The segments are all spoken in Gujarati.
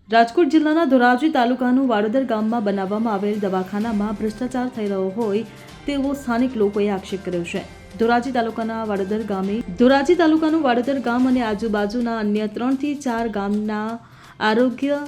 રાજકોટ જિલ્લાના ધોરાજી તાલુકાનું વાડોદર ગામમાં બનાવવામાં આવેલ દવાખાનામાં ભ્રષ્ટાચાર થઈ રહ્યો હોય તેવો સ્થાનિક લોકોએ આક્ષેપ કર્યો છે. ધોરાજી તાલુકાનું વાડોદર ગામ અને આજુબાજુના અન્ય 3 થી 4 ગામના આરોગ્ય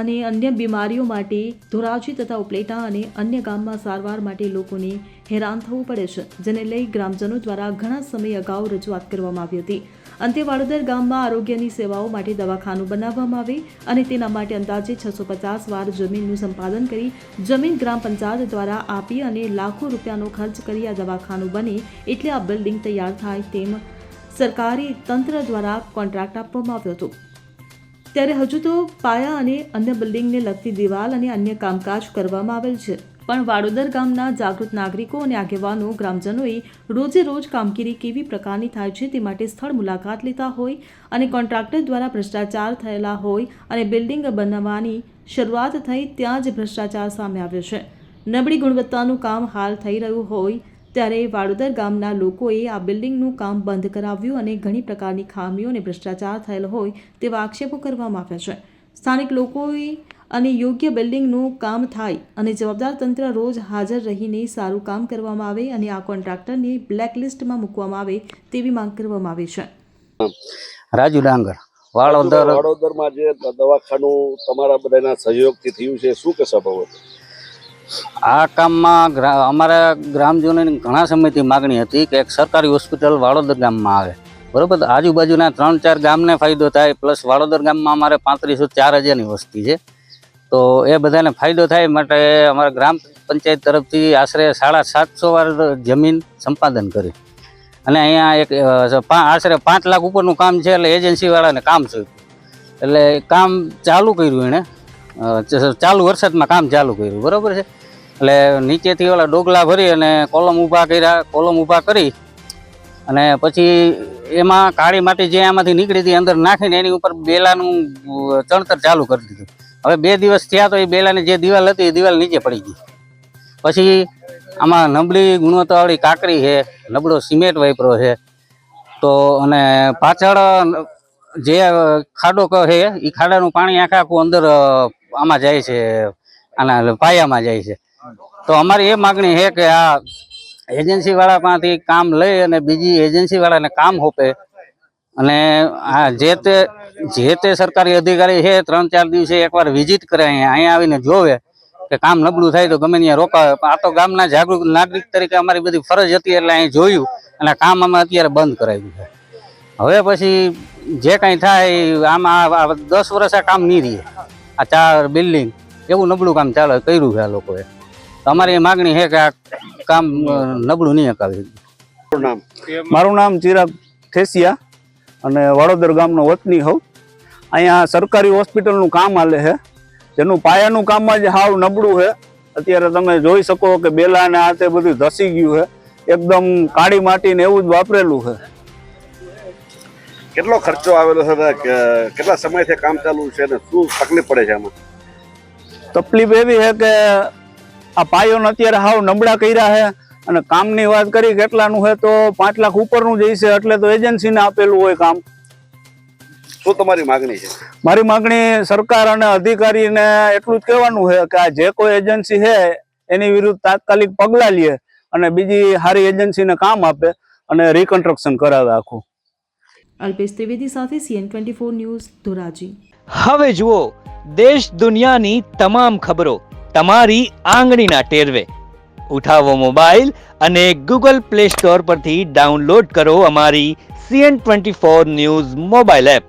અને અન્ય બીમારીઓ માટે ધોરાજી તથા ઉપલેટા અને અન્ય ગામમાં સારવાર માટે લોકોને હેરાન થવું પડે છે, જેને લઈ ગ્રામજનો દ્વારા ઘણા સમય અગાઉ રજૂઆત કરવામાં આવી હતી. અંતે વાડોદર ગામમાં આરોગ્યની સેવાઓ માટે દવાખાનું બનાવવામાં આવે અને તેના માટે અંદાજે 650 વાર જમીનનું સંપાદન કરી જમીન ગ્રામ પંચાયત દ્વારા આપી અને લાખો રૂપિયાનો ખર્ચ કરી આ દવાખાનું બને એટલે આ બિલ્ડિંગ તૈયાર થાય તેમ સરકારી તંત્ર દ્વારા કોન્ટ્રાક્ટ આપવામાં આવ્યો હતો. ત્યારે હજુ તો પાયા અને અન્ય બિલ્ડિંગને લગતી દિવાલ અને અન્ય કામકાજ કરવામાં આવેલ છે, પણ વાડોદર ગામના જાગૃત નાગરિકો અને આગેવાનો ગ્રામજનોએ રોજે રોજ કામગીરી કેવી પ્રકારની થાય છે તે માટે સ્થળ મુલાકાત લેતા હોય અને કોન્ટ્રાક્ટર દ્વારા ભ્રષ્ટાચાર થયેલા હોય અને બિલ્ડિંગ બનાવવાની શરૂઆત થઈ ત્યાં જ ભ્રષ્ટાચાર સામે આવ્યો છે. નબળી ગુણવત્તાનું કામ હાલ થઈ રહ્યું હોય ત્યારે વાડોદર ગામના લોકોએ આ બિલ્ડિંગનું કામ બંધ કરાવ્યું અને ઘણી પ્રકારની ખામીઓ અને ભ્રષ્ટાચાર થયેલ હોય તેવા આક્ષેપો કરવામાં આવ્યા છે. સ્થાનિક લોકોએ અને યોગ્ય બિલ્ડિંગનું કામ થાય અને જવાબદાર તંત્ર રોજ હાજર રહીને સારું કામ કરવામાં આવે અને આ કોન્ટ્રાક્ટરને બ્લેકલિસ્ટમાં મૂકવામાં આવે તેવી માંગ કરવામાં આવી છે. રાજુ ડાંગર વાડોદરમાં જે દવાખાનું તમારા બધાના સહયોગથી થયું છે, શું કહેશો બાબત? આ કામમાં અમારા ગ્રામજનોની ઘણા સમયથી માગણી હતી કે એક સરકારી હોસ્પિટલ વાડોદર ગામમાં આવે. બરોબર, આજુબાજુના 3-4 ગામને ફાયદો થાય, પ્લસ વાડોદર ગામમાં અમારે 35,000-40,000ની વસ્તી છે, તો એ બધાને ફાયદો થાય માટે અમારા ગ્રામ પંચાયત તરફથી આશરે 750 વાર જમીન સંપાદન કરી અને અહીંયા એક આશરે 5 લાખ ઉપરનું કામ છે. એટલે એજન્સીવાળાને કામ છે, એટલે કામ ચાલુ કર્યું એણે ચાલુ વરસાદમાં કામ ચાલુ કર્યું. બરાબર છે, એટલે નીચેથી ઓલા ડોગલા ભરી અને કોલમ ઊભા કરી અને પછી એમાં કાળી માટી જે આમાંથી નીકળી હતી અંદર નાખીને એની ઉપર બેલાનું ચણતર ચાલુ કરી દીધું. હવે 2 દિવસ થયા તો એ બેલાની જે દિવાલ હતી એ દિવાલ નીચે પડી ગઈ. પછી આમાં નબળી ગુણવત્તાવાળી કાંકરી છે, નબળો સિમેન્ટ વાપરો છે, તો અને પાછળ જે ખાડો છે એ ખાડાનું પાણી આખું અંદર આમાં જાય છે, આના પાયામાં જાય છે. તો અમારી એ માગણી છે કે આ એજન્સીવાળા પાસેથી કામ લઈ અને બીજી એજન્સીવાળાને કામ સોંપે અને આ જે તે સરકારી અધિકારી છે 3-4 દિવસે એકવાર વિઝિટ કરે, અહીંયા આવીને જોવે કે કામ નબળું થાય તો ગમે ત્યાં રોકાવે. આ તો ગામના જાગૃત નાગરિક તરીકે અમારી બધી ફરજ હતી એટલે અહીં જોયું અને કામ અમે અત્યારે બંધ કરાવ્યું છે. હવે પછી જે કાંઈ થાય આમાં 10 વર્ષ આ કામ નહીં રહે. આ 4 બિલ્ડિંગ એવું નબળું કામ કર્યું છે આ લોકોએ. અમારી એ માગણી છે કે આ કામ નબળું નહીં અકાવી. મારું નામ ચિરાગ ઠેસિયા અને વાડોદર ગામનો વતની હોઉં. અહીંયા સરકારી હોસ્પિટલનું કામ હાલે છે, જેનું પાયાનું કામ જ હાવ નબળું છે. અત્યારે તમે જોઈ શકો કે બેલા ને આ તે બધું ધસી ગયું છે, એકદમ કાળી માટી ને એવું જ વાપરેલું છે. કેટલો ખર્ચો આવેલો છે, કેટલા સમયથી કામ ચાલુ છે અને શું તકલીફ પડે છે આમાં? તકલીફ એવી છે કે આ પાયોને અત્યારે હાવ નબળા કર્યા છે અને કામની વાત કરી કેટલાનું છે તો 5 લાખ ઉપરનું જ છે, એટલે તો એજન્સીને આપેલું હોય કામ. શું તમારી માગણી છે? મારી માગણી સરકાર અને અધિકારીને એટલું જ કહેવાનું છે કે આ જે કોઈ એજન્સી છે એની વિરુદ્ધ તાત્કાલિક પગલાં લે અને બીજી સારી એજન્સીને કામ આપે અને રિકન્સ્ટ્રક્શન કરાવે આખું. અલ્પેશ ત્રિવેદી સાથે CN24 ન્યૂઝ, ધોરાજી. હવે જુઓ દેશ દુનિયાની તમામ ખબરો તમારી આંગળીના ટેરવે. ઉઠાવો મોબાઈલ અને Google Play Store પરથી ડાઉનલોડ કરો અમારી CN24 ન્યૂઝ મોબાઈલ એપ.